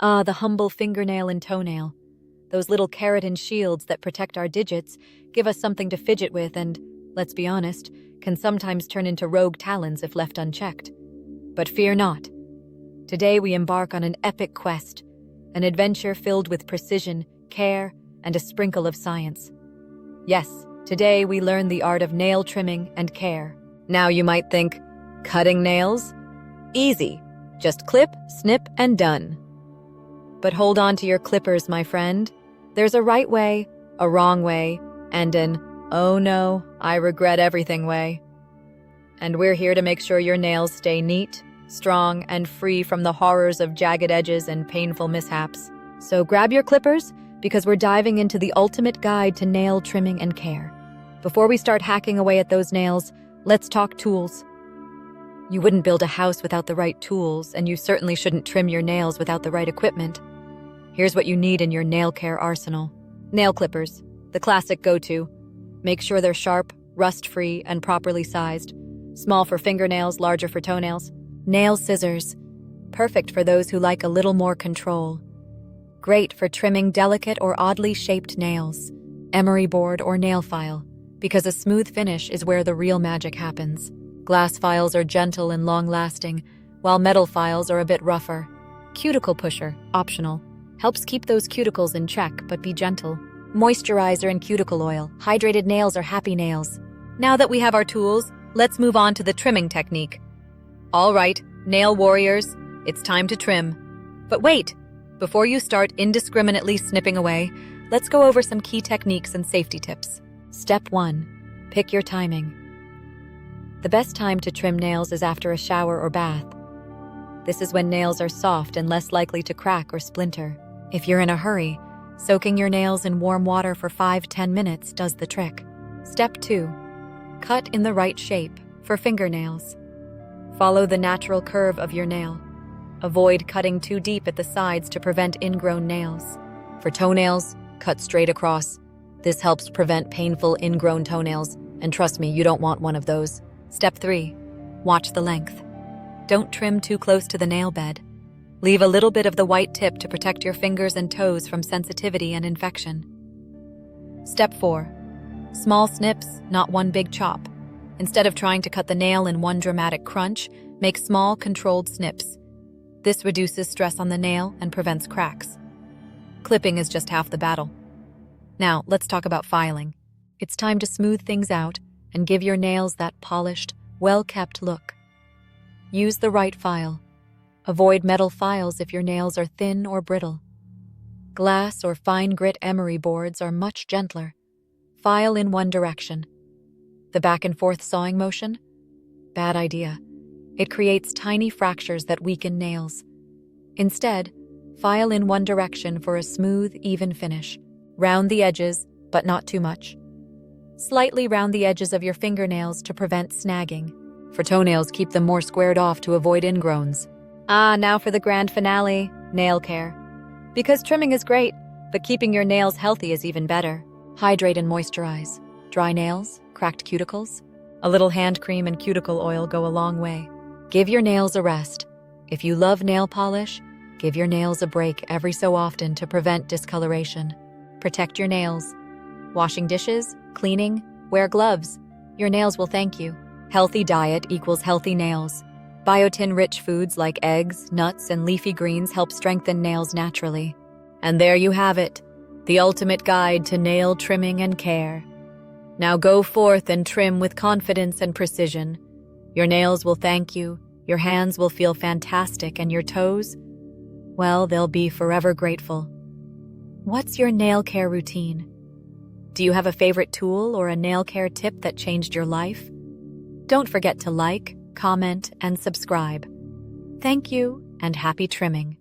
Ah, the humble fingernail and toenail. Those little keratin shields that protect our digits, give us something to fidget with and, let's be honest, can sometimes turn into rogue talons if left unchecked. But fear not. Today we embark on an epic quest, an adventure filled with precision, care, and a sprinkle of science. Yes, today we learn the art of nail trimming and care. Now you might think, cutting nails? Easy. Just clip, snip, and done. But hold on to your clippers, my friend. There's a right way, a wrong way, and an "oh no, I regret everything" way. And we're here to make sure your nails stay neat, strong, and free from the horrors of jagged edges and painful mishaps. So grab your clippers, because we're diving into the ultimate guide to nail trimming and care. Before we start hacking away at those nails, let's talk tools. You wouldn't build a house without the right tools, and you certainly shouldn't trim your nails without the right equipment. Here's what you need in your nail care arsenal. Nail clippers, the classic go-to. Make sure they're sharp, rust-free, and properly sized. Small for fingernails, larger for toenails. Nail scissors, perfect for those who like a little more control. Great for trimming delicate or oddly shaped nails. Emery board or nail file, because a smooth finish is where the real magic happens. Glass files are gentle and long-lasting, while metal files are a bit rougher. Cuticle pusher, optional. Helps keep those cuticles in check, but be gentle. Moisturizer and cuticle oil. Hydrated nails are happy nails. Now that we have our tools, let's move on to the trimming technique. All right, nail warriors, it's time to trim. But wait, before you start indiscriminately snipping away, let's go over some key techniques and safety tips. Step 1. Pick your timing. The best time to trim nails is after a shower or bath. This is when nails are soft and less likely to crack or splinter. If you're in a hurry, soaking your nails in warm water for 5-10 minutes does the trick. Step 2. Cut in the right shape for fingernails. Follow the natural curve of your nail. Avoid cutting too deep at the sides to prevent ingrown nails. For toenails, cut straight across. This helps prevent painful ingrown toenails, and trust me, you don't want one of those. Step 3. Watch the length. Don't trim too close to the nail bed. Leave a little bit of the white tip to protect your fingers and toes from sensitivity and infection. Step 4. Small snips, not one big chop. Instead of trying to cut the nail in one dramatic crunch, make small, controlled snips. This reduces stress on the nail and prevents cracks. Clipping is just half the battle. Now, let's talk about filing. It's time to smooth things out and give your nails that polished, well-kept look. Use the right file. Avoid metal files if your nails are thin or brittle. Glass or fine grit emery boards are much gentler. File in one direction. The back and forth sawing motion? Bad idea. It creates tiny fractures that weaken nails. Instead, file in one direction for a smooth, even finish. Round the edges, but not too much. Slightly round the edges of your fingernails to prevent snagging. For toenails, keep them more squared off to avoid ingrowns. Now for the grand finale, nail care. Because trimming is great, but keeping your nails healthy is even better. Hydrate and moisturize. Dry nails, cracked cuticles. A little hand cream and cuticle oil go a long way. Give your nails a rest. If you love nail polish, give your nails a break every so often to prevent discoloration. Protect your nails. Washing dishes, cleaning, wear gloves. Your nails will thank you. Healthy diet equals healthy nails. Biotin-rich foods like eggs, nuts, and leafy greens help strengthen nails naturally. And there you have it, the ultimate guide to nail trimming and care. Now go forth and trim with confidence and precision. Your nails will thank you, your hands will feel fantastic, and your toes, well, they'll be forever grateful. What's your nail care routine? Do you have a favorite tool or a nail care tip that changed your life? Don't forget to like, comment, and subscribe. Thank you, and happy trimming.